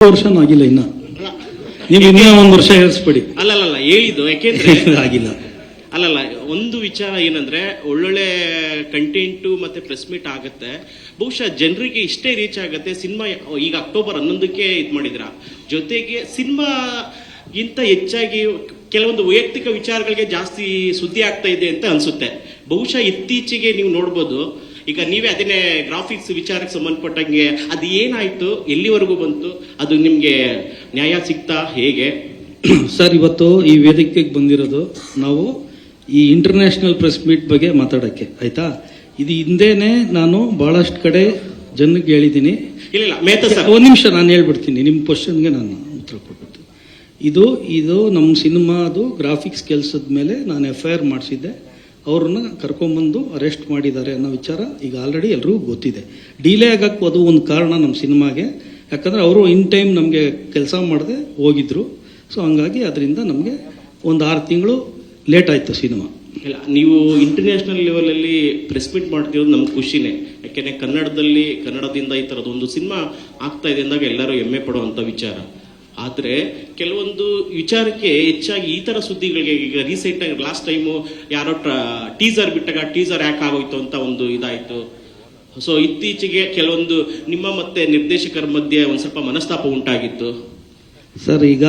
ವರ್ಷನೂ ಆಗಿಲ್ಲ ಇನ್ನ. ನೀವು ಇನ್ನೂ ಒಂದು ವರ್ಷ ಹೇಳಿಸ್ಬಿಡಿ. ಅಲ್ಲಲ್ಲ ಹೇಳಿದ್ದು ಯಾಕೆಂದ್ರೆ ಆಗಿಲ್ಲ. ಅಲ್ಲಲ್ಲ, ಒಂದು ವಿಚಾರ ಏನಂದ್ರೆ ಒಳ್ಳೊಳ್ಳೆ ಕಂಟೆಂಟು ಮತ್ತೆ ಪ್ರೆಸ್ ಮೀಟ್ ಆಗುತ್ತೆ, ಬಹುಶಃ ಜನರಿಗೆ ಇಷ್ಟೇ ರೀಚ್ ಆಗುತ್ತೆ. ಸಿನಿಮಾ ಈಗ ಅಕ್ಟೋಬರ್ 11ಕ್ಕೆ ಇದು ಮಾಡಿದ್ರ, ಜೊತೆಗೆ ಸಿನಿಮಾಗಿಂತ ಹೆಚ್ಚಾಗಿ ಕೆಲವೊಂದು ವೈಯಕ್ತಿಕ ವಿಚಾರಗಳಿಗೆ ಜಾಸ್ತಿ ಸುದ್ದಿ ಆಗ್ತಾ ಇದೆ ಅಂತ ಅನ್ಸುತ್ತೆ. ಬಹುಶಃ ಇತ್ತೀಚೆಗೆ ನೀವು ನೋಡ್ಬೋದು, ಈಗ ನೀವೇ ಅದನ್ನೇ ಗ್ರಾಫಿಕ್ಸ್ ವಿಚಾರಕ್ಕೆ ಸಂಬಂಧಪಟ್ಟಂಗೆ ಅದು ಏನಾಯ್ತು, ಎಲ್ಲಿವರೆಗೂ ಬಂತು, ಅದು ನಿಮ್ಗೆ ನ್ಯಾಯ ಸಿಗ್ತಾ ಹೇಗೆ? ಸರ್, ಇವತ್ತು ಈ ವೇದಿಕೆಗೆ ಬಂದಿರೋದು ನಾವು ಈ ಇಂಟರ್ನ್ಯಾಷನಲ್ ಪ್ರೆಸ್ ಮೀಟ್ ಬಗ್ಗೆ ಮಾತಾಡಕ್ಕೆ, ಆಯ್ತಾ? ಇದು ಹಿಂದೆನೆ ನಾನು ಬಹಳಷ್ಟು ಕಡೆ ಜನಕ್ಕೆ ಹೇಳಿದ್ದೀನಿ. ಇಲ್ಲ ಮೇತ ಸರ್, ಒಂದು ನಿಮಿಷ ನಾನು ಹೇಳ್ಬಿಡ್ತೀನಿ, ನಿಮ್ಮ ಕ್ವಶನ್ಗೆ ನಾನು ಉತ್ತರ ಕೊಟ್ಬಿಡ್ತೀನಿ. ಇದು ನಮ್ಮ ಸಿನಿಮಾದು ಗ್ರಾಫಿಕ್ಸ್ ಕೆಲಸದ ಮೇಲೆ ನಾನು FIR ಮಾಡಿಸಿದ್ದೆ. ಅವ್ರನ್ನ ಕರ್ಕೊಂಬಂದು ಅರೆಸ್ಟ್ ಮಾಡಿದ್ದಾರೆ ಅನ್ನೋ ವಿಚಾರ ಈಗ ಆಲ್ರೆಡಿ ಎಲ್ರಿಗೂ ಗೊತ್ತಿದೆ. ಡಿಲೇ ಆಗಕ್ಕೆ ಅದು ಒಂದು ಕಾರಣ ನಮ್ಮ ಸಿನಿಮಾಗೆ, ಯಾಕಂದ್ರೆ ಅವರು ಇನ್ ಟೈಮ್ ನಮಗೆ ಕೆಲಸ ಮಾಡದೆ ಹೋಗಿದ್ರು. ಸೊ ಹಂಗಾಗಿ ಅದರಿಂದ ನಮಗೆ ಒಂದು 6 ತಿಂಗಳು ಲೇಟ್ ಆಯ್ತು ಸಿನಿಮಾ. ಇಲ್ಲ, ನೀವು ಇಂಟರ್ನ್ಯಾಷನಲ್ ಲೆವೆಲಲ್ಲಿ ಪ್ರೆಸ್ ಮೀಟ್ ಮಾಡ್ತಿರೋದು ನಮ್ಗೆ ಖುಷಿನೇ. ಯಾಕೆಂದ್ರೆ ಕನ್ನಡದಿಂದ ಈ ಥರದ್ದು ಒಂದು ಸಿನಿಮಾ ಆಗ್ತಾ ಇದೆ ಅಂದಾಗ ಎಲ್ಲರೂ ಹೆಮ್ಮೆ ಪಡುವಂಥ ವಿಚಾರ. ಆದರೆ ಕೆಲವೊಂದು ವಿಚಾರಕ್ಕೆ ಹೆಚ್ಚಾಗಿ ಈ ಥರ ಸುದ್ದಿಗಳಿಗೆ, ಈಗ ರೀಸೆಂಟ್ ಆಗಿ ಲಾಸ್ಟ್ ಟೈಮು ಯಾರೋ ಟೀಸರ್ ಬಿಟ್ಟಾಗ ಟೀಸರ್ ಯಾಕೆ ಆಗೋಯ್ತು ಅಂತ ಒಂದು ಇದಾಯಿತು. ಸೊ ಇತ್ತೀಚೆಗೆ ಕೆಲವೊಂದು ನಿಮ್ಮ ಮತ್ತೆ ನಿರ್ದೇಶಕರ ಮಧ್ಯೆ ಒಂದು ಸ್ವಲ್ಪ ಮನಸ್ತಾಪ ಉಂಟಾಗಿತ್ತು. ಸರ್, ಈಗ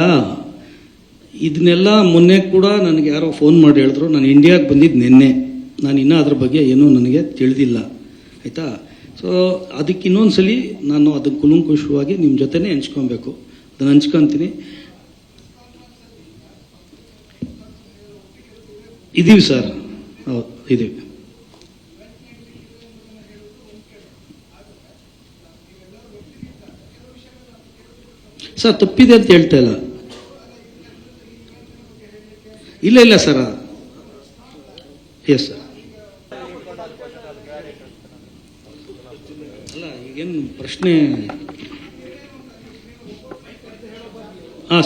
ಇದನ್ನೆಲ್ಲ ಮೊನ್ನೆ ಕೂಡ ನನಗೆ ಯಾರೋ ಫೋನ್ ಮಾಡಿ ಹೇಳಿದ್ರು, ನಾನು ಇಂಡಿಯಾಗೆ ಬಂದಿದ್ದು ನಿನ್ನೆ, ನಾನು ಇನ್ನೂ ಅದ್ರ ಬಗ್ಗೆ ಏನೂ ನನಗೆ ತಿಳಿದಿಲ್ಲ, ಆಯಿತಾ? ಸೊ ಅದಕ್ಕೆ ಇನ್ನೊಂದ್ಸಲಿ ನಾನು ಅದನ್ನು ಕುಲಂಕುಷವಾಗಿ ನಿಮ್ಮ ಜೊತೆನೇ ಹಂಚ್ಕೊಬೇಕು, ಅದನ್ನು ಹಂಚ್ಕೊತೀನಿ. ಇದೀವಿ ಸರ್, ಹೌದು ಇದೀವಿ. ಸರ್, ತಪ್ಪಿದೆ ಅಂತ ಹೇಳ್ತಾ ಇಲ್ಲ ಸರ್. Yes sir. ಅಲ್ಲ, ಈಗೇನು ಪ್ರಶ್ನೆ? ಹಾಂ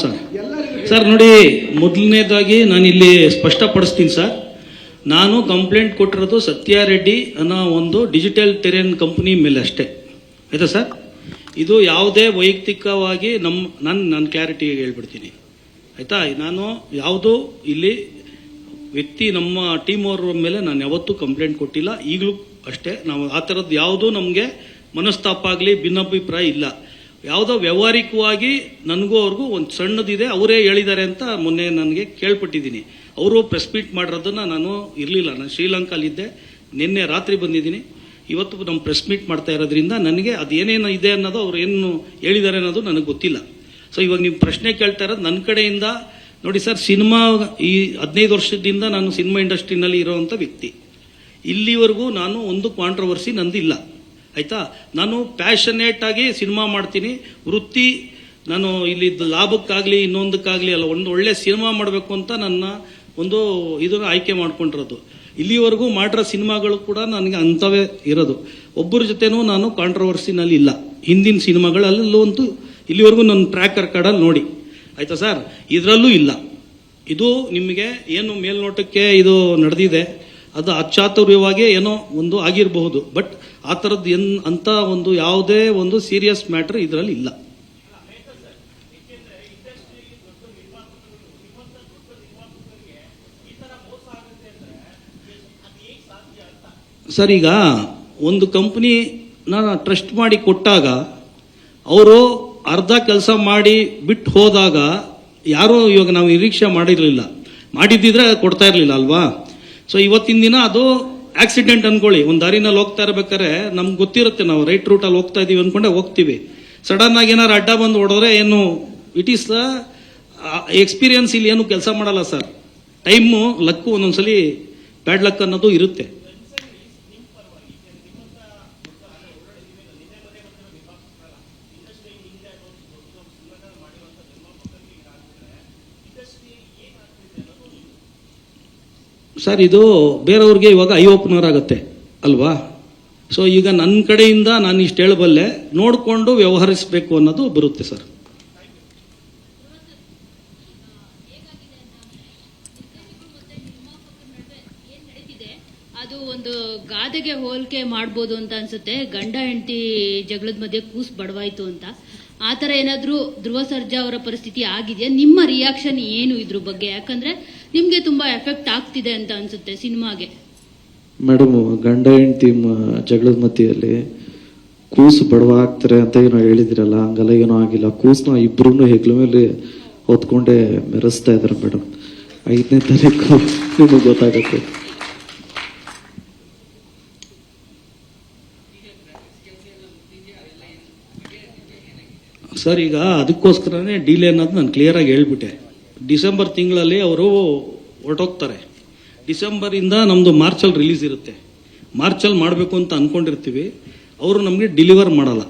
ಸರ್ ನೋಡಿ, ಮೊದಲನೇದಾಗಿ ನಾನು ಇಲ್ಲಿ ಸ್ಪಷ್ಟಪಡಿಸ್ತೀನಿ ಸರ್. ನಾನು ಕಂಪ್ಲೇಂಟ್ ಕೊಟ್ಟಿರೋದು ಸತ್ಯ ರೆಡ್ಡಿ ಅನ್ನೋ ಒಂದು ಡಿಜಿಟಲ್ ಟೆರೆನ್ ಕಂಪನಿ ಮೇಲೆ ಅಷ್ಟೇ, ಆಯ್ತಾ ಸರ್? ಇದು ಯಾವುದೇ ವೈಯಕ್ತಿಕವಾಗಿ ನಾನು ಕ್ಲಾರಿಟಿ ಹೇಳ್ಬಿಡ್ತೀನಿ, ಆಯಿತಾ? ನಾನು ಯಾವುದೋ ಇಲ್ಲಿ ವ್ಯಕ್ತಿ ನಮ್ಮ ಟೀಮ್ ಅವ್ರ ಮೇಲೆ ನಾನು ಯಾವತ್ತೂ ಕಂಪ್ಲೇಂಟ್ ಕೊಟ್ಟಿಲ್ಲ, ಈಗಲೂ ಅಷ್ಟೇ. ನಾವು ಆ ಥರದ್ದು ಯಾವುದೂ ನಮಗೆ ಮನಸ್ತಾಪ ಆಗಲಿ ಭಿನ್ನಾಭಿಪ್ರಾಯ ಇಲ್ಲ. ಯಾವುದೋ ವ್ಯವಹಾರಿಕವಾಗಿ ನನಗೂ ಅವ್ರಿಗೂ ಒಂದು ಸಣ್ಣದಿದೆ, ಅವರೇ ಹೇಳಿದ್ದಾರೆ ಅಂತ ಮೊನ್ನೆ ನನಗೆ ಕೇಳ್ಪಟ್ಟಿದ್ದೀನಿ. ಅವರು ಪ್ರೆಸ್ ಮೀಟ್ ಮಾಡಿರೋದನ್ನು ನಾನು ಇರಲಿಲ್ಲ, ನಾನು ಶ್ರೀಲಂಕಾಲಿದ್ದೆ, ನಿನ್ನೆ ರಾತ್ರಿ ಬಂದಿದ್ದೀನಿ. ಇವತ್ತು ನಮ್ಮ ಪ್ರೆಸ್ ಮೀಟ್ ಮಾಡ್ತಾ ಇರೋದ್ರಿಂದ ನನಗೆ ಅದು ಏನೇನು ಇದೆ ಅನ್ನೋದು ಅವ್ರು ಏನು ಹೇಳಿದ್ದಾರೆ ಅನ್ನೋದು ನನಗೆ ಗೊತ್ತಿಲ್ಲ. ಸೊ ಇವಾಗ ನೀವು ಪ್ರಶ್ನೆ ಕೇಳ್ತಾ ಇರೋದು ನನ್ನ ಕಡೆಯಿಂದ. ನೋಡಿ ಸರ್, ಸಿನಿಮಾ ಈ 15 ವರ್ಷದಿಂದ ನಾನು ಸಿನಿಮಾ ಇಂಡಸ್ಟ್ರಿನಲ್ಲಿ ಇರೋವಂಥ ವ್ಯಕ್ತಿ. ಇಲ್ಲಿವರೆಗೂ ನಾನು ಒಂದು ಕಾಂಟ್ರವರ್ಸಿ ನಂದಿಲ್ಲ, ಆಯಿತಾ? ನಾನು ಪ್ಯಾಷನೇಟ್ ಆಗಿ ಸಿನಿಮಾ ಮಾಡ್ತೀನಿ. ವೃತ್ತಿ ನಾನು ಇಲ್ಲಿ ಲಾಭಕ್ಕಾಗಲಿ ಇನ್ನೊಂದಕ್ಕಾಗಲಿ ಅಲ್ಲ, ಒಂದು ಒಳ್ಳೆ ಸಿನಿಮಾ ಮಾಡಬೇಕು ಅಂತ ನನ್ನ ಒಂದು ಇದನ್ನು ಆಯ್ಕೆ ಮಾಡ್ಕೊಂಡಿರೋದು. ಇಲ್ಲಿವರೆಗೂ ಮಾಡಿರೋ ಸಿನಿಮಾಗಳು ಕೂಡ ನನಗೆ ಅಂಥವೇ ಇರೋದು. ಒಬ್ಬರ ಜೊತೆನೂ ನಾನು ಕಾಂಟ್ರವರ್ಸಿನಲ್ಲಿ ಇಲ್ಲ. ಹಿಂದಿನ ಸಿನಿಮಾಗಳಲ್ಲೂ ಅಂತೂ ಇಲ್ಲಿವರೆಗೂ ನನ್ನ ಟ್ರ್ಯಾಕ್ ರೆಕಾರ್ಡಲ್ಲಿ ನೋಡಿ, ಆಯಿತಾ ಸರ್? ಇದರಲ್ಲೂ ಇಲ್ಲ. ಇದು ನಿಮಗೆ ಏನು ಮೇಲ್ನೋಟಕ್ಕೆ ಇದು ನಡೆದಿದೆ, ಅದು ಅಚಾತುರ್ಯವಾಗಿ ಏನೋ ಒಂದು ಆಗಿರಬಹುದು, ಬಟ್ ಆ ಥರದ್ದು ಅಂತ ಒಂದು ಯಾವುದೇ ಒಂದು ಸೀರಿಯಸ್ ಮ್ಯಾಟರ್ ಇದರಲ್ಲಿ ಇಲ್ಲ ಸರ್. ಈಗ ಒಂದು ಕಂಪ್ನಿ ನಾನು ಟ್ರಸ್ಟ್ ಮಾಡಿ ಕೊಟ್ಟಾಗ ಅವರು ಅರ್ಧ ಕೆಲಸ ಮಾಡಿ ಬಿಟ್ಟು ಹೋದಾಗ ಯಾರೂ ಇವಾಗ ನಾವು ನಿರೀಕ್ಷೆ ಮಾಡಿದ್ದಿದ್ರೆ ಕೊಡ್ತಾ ಇರಲಿಲ್ಲ ಅಲ್ವಾ? ಸೊ ಇವತ್ತಿನ ದಿನ ಅದು ಆಕ್ಸಿಡೆಂಟ್ ಅನ್ಕೊಳ್ಳಿ, ಒಂದು ದಾರಿನಲ್ಲಿ ಹೋಗ್ತಾ ಇರ್ಬೇಕಾದ್ರೆ ನಮ್ಗೆ ಗೊತ್ತಿರುತ್ತೆ ನಾವು ರೈಟ್ ರೂಟಲ್ಲಿ ಹೋಗ್ತಾ ಇದೀವಿ ಅಂದ್ಕೊಂಡೆ ಹೋಗ್ತೀವಿ. ಸಡನ್ ಆಗಿ ಏನಾರು ಅಡ್ಡ ಬಂದು ಹೊಡೆದ್ರೆ ಏನು ಇಟ್ ಈಸ್ ಎಕ್ಸ್ಪೀರಿಯನ್ಸ್ ಇಲ್ಲಿ ಏನು ಕೆಲಸ ಮಾಡಲ್ಲ ಸರ್. ಟೈಮು ಲಕ್ಕು ಒಂದೊಂದ್ಸಲಿ ಬ್ಯಾಡ್ ಲಕ್ ಅನ್ನೋದು ಇರುತ್ತೆ. ಸರ್, ಇದು ಬೇರೆಯವ್ರಿಗೆ ಇವಾಗ ಐ ಓಪನರ್ ಆಗುತ್ತೆ ಅಲ್ವಾ? ಸೊ ಈಗ ನನ್ನ ಕಡೆಯಿಂದ ನಾನು ಇಷ್ಟು ಹೇಳಬಲ್ಲೆ, ನೋಡಿಕೊಂಡು ವ್ಯವಹರಿಸಬೇಕು ಅನ್ನೋದು ಬರುತ್ತೆ ಸರ್. ಅದು ಒಂದು ಗಾದೆಗೆ ಹೋಲಿಕೆ ಮಾಡ್ಬೋದು ಅಂತ ಅನ್ಸುತ್ತೆ. ಗಂಡ ಹೆಂಡತಿ ಜಗಳದ ಮಧ್ಯೆ ಕೂಸು ಬಡವಾಯ್ತು ಅಂತ. ಆ ಥರ ಏನಾದರೂ ಧ್ರುವ ಸರ್ಜಾ ಅವರ ಪರಿಸ್ಥಿತಿ ಆಗಿದೆಯಾ? ನಿಮ್ಮ ರಿಯಾಕ್ಷನ್ ಏನು ಇದ್ರ ಬಗ್ಗೆ? ಯಾಕಂದ್ರೆ ನಿಮಗೆ ತುಂಬಾ ಎಫೆಕ್ಟ್ ಆಗ್ತಿದೆ ಅಂತ ಅನ್ಸುತ್ತೆ ಸಿನಿಮಾಗೆ. ಮೇಡಮ್, ಗಂಡ ಹೆಂಡತಿ ಜಗಳದ ಮಧ್ಯೆಯಲ್ಲಿ ಕೂಸು ಬಡವ ಆಗ್ತಾರೆ ಅಂತ ಏನೋ ಹೇಳಿದಿರಲ್ಲ, ಹಂಗೆಲ್ಲ ಏನೋ ಆಗಿಲ್ಲ. ಕೂಸನ್ನ ಇಬ್ರು ಹೆಗ್ಲ ಮೇಲೆ ಹೊತ್ಕೊಂಡೆ ಮೆರೆಸ್ತಾ ಇದಾರೆ ಮೇಡಮ್. 5ನೇ ತಾರೀಕು ನಿಮಗೆ ಗೊತ್ತಾಗುತ್ತೆ. ಸರ್, ಈಗ ಅದಕ್ಕೋಸ್ಕರನೇ ಡಿಲೇ ಅನ್ನೋದು ನಾನು ಕ್ಲಿಯರಾಗಿ ಹೇಳ್ಬಿಟ್ಟೆ. ಡಿಸೆಂಬರ್ ತಿಂಗಳಲ್ಲಿ ಅವರು ಹೊರಟೋಗ್ತಾರೆ. ಡಿಸೆಂಬರಿಂದ ನಮ್ಮದು ಮಾರ್ಚಲ್ಲಿ ರಿಲೀಸ್ ಇರುತ್ತೆ. ಮಾರ್ಚಲ್ಲಿ ಮಾಡಬೇಕು ಅಂತ ಅಂದ್ಕೊಂಡಿರ್ತೀವಿ, ಅವರು ನಮಗೆ ಡೆಲಿವರ್ ಮಾಡಲ್ಲ.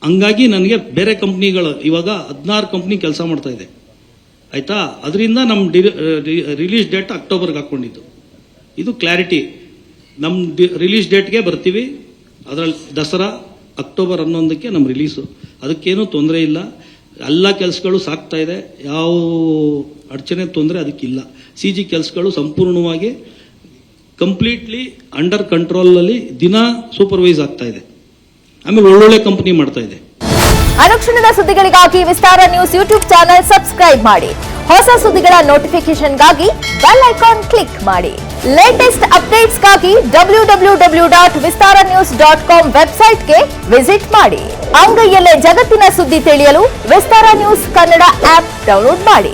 ಹಂಗಾಗಿ ನನಗೆ ಬೇರೆ ಕಂಪ್ನಿಗಳು ಇವಾಗ 16 ಕಂಪ್ನಿ ಕೆಲಸ ಮಾಡ್ತಾ ಇದೆ, ಆಯಿತಾ. ಅದರಿಂದ ನಮ್ಮ ರಿಲೀಸ್ ಡೇಟ್ ಅಕ್ಟೋಬರ್ಗೆ ಹಾಕ್ಕೊಂಡಿದ್ದು. ಇದು ಕ್ಲಾರಿಟಿ. ನಮ್ಮ ರಿಲೀಸ್ ಡೇಟ್ಗೆ ಬರ್ತೀವಿ. ಅದರಲ್ಲಿ ದಸರಾ ಅಕ್ಟೋಬರ್ 11ಕ್ಕೆ ನಮ್ಮ ರಿಲೀಸು. ಅದಕ್ಕೇನು ತೊಂದರೆ ಇಲ್ಲ. ಎಲ್ಲ ಕೆಲಸಗಳು ಸಾಕ್ತಾ ಇದೆ. ಯಾವ ಅಡಚಣೆ ತೊಂದರೆ ಅದಕ್ಕಿಲ್ಲ. CG ಕೆಲಸಗಳು ಸಂಪೂರ್ಣವಾಗಿ ಕಂಪ್ಲೀಟ್ಲಿ ಅಂಡರ್ ಕಂಟ್ರೋಲಲ್ಲಿ ದಿನ ಸೂಪರ್ವೈಸ್ ಆಗ್ತಾ ಇದೆ. ಆಮೇಲೆ ಒಳ್ಳೊಳ್ಳೆ ಕಂಪನಿ ಮಾಡ್ತಾ ಇದೆ. ಅನುಕ್ಷಣದ ಸುದ್ದಿಗಳಿಗಾಗಿ ವಿಸ್ತಾರ ನ್ಯೂಸ್ ಯೂಟ್ಯೂಬ್ ಚಾನೆಲ್ ಸಬ್ಸ್ಕ್ರೈಬ್ ಮಾಡಿ. ಹೊಸ ಸುದ್ದಿಗಳ ನೋಟಿಫಿಕೇಶನ್ಗಾಗಿ ಬೆಲ್ ಐಕಾನ್ ಕ್ಲಿಕ್ ಮಾಡಿ. ಲೇಟೆಸ್ಟ್ ಅಪ್ಡೇಟ್ಸ್ಗಾಗಿ www.vistaranews.com ವೆಬ್ಸೈಟ್ಗೆ ವಿಸಿಟ್ ಮಾಡಿ. ಅಂಗೈಯಲ್ಲೇ ಜಗತ್ತಿನ ಸುದ್ದಿ ತಿಳಿಯಲು ವಿಸ್ತಾರ ನ್ಯೂಸ್ ಕನ್ನಡ ಆಪ್ ಡೌನ್ಲೋಡ್ ಮಾಡಿ.